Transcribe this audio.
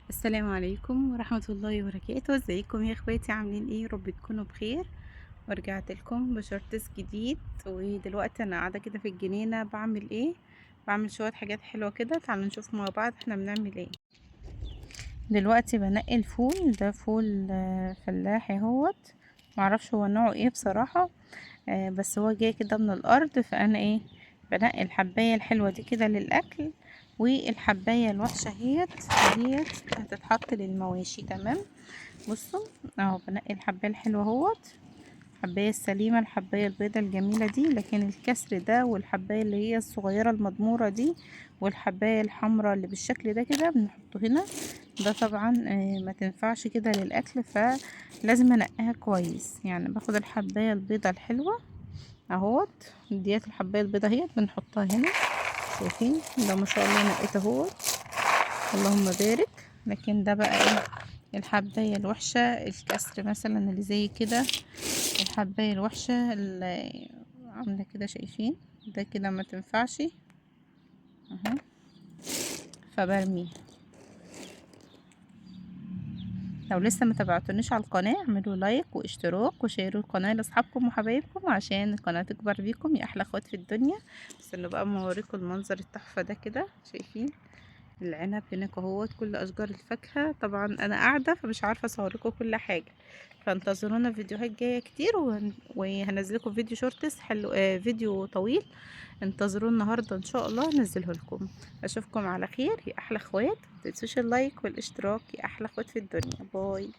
السلام عليكم ورحمة الله وبركاته. ازيكم يا اخواتي؟ عاملين ايه؟ رب تكونوا بخير. ورجعت لكم بشورتس جديد، ودلوقتي انا قاعدة كده في الجنينة بعمل ايه؟ بعمل شوية حاجات حلوة كده. تعالوا نشوف مع بعض احنا بنعمل ايه. دلوقتي بنقي الفول ده. فول فلاحي اهوت. معرفش هو نوعه ايه بصراحة. بس هو جاي كده من الارض، فانا ايه، بنقي الحباية الحلوة دي كده للاكل، والحباية الوحشة ديت هتتحط للمواشي. تمام. بصوا، اهو بنقي الحباية الحلوة اهوت، الحباية السليمة، الحباية البيضة الجميلة دي. لكن الكسر ده والحباية اللي هي الصغيرة المضمورة دي والحباية الحمراء اللي بالشكل ده كده بنحطه هنا. ده طبعا ما تنفعش كده للاكل، فلازم انقيها كويس. يعني باخد الحباية البيضة الحلوة اهوت، ديت الحبايه البيضه اهيت بنحطها هنا. شايفين ده؟ ما شاء الله نقيت اهوت، اللهم بارك. لكن ده بقى ايه؟ الحبايه الوحشه، الكسر مثلا اللي زي كده، الحبايه الوحشه اللي عامله كده، شايفين؟ ده كده ما تنفعش اهو، فبرميها. لو لسه ما تابعتونيش على القناه، اعملوا لايك واشتراك وشيروا القناه لاصحابكم وحبايبكم عشان القناه تكبر بيكم يا احلى اخوات في الدنيا. بس انه بقى موريكم المنظر التحفه ده كده. شايفين العنب هناك اهوت، كل اشجار الفاكهه. طبعا انا قاعده فمش عارفه اصورلكم كل حاجه، فانتظرونا فيديوهات جايه كتير، وهنزلكم فيديو شورتس حلو، فيديو طويل. انتظروا النهارده ان شاء الله انزله لكم. اشوفكم على خير يا احلى اخوات. متنسوش اللايك والاشتراك يا احلى اخوات في الدنيا. باي.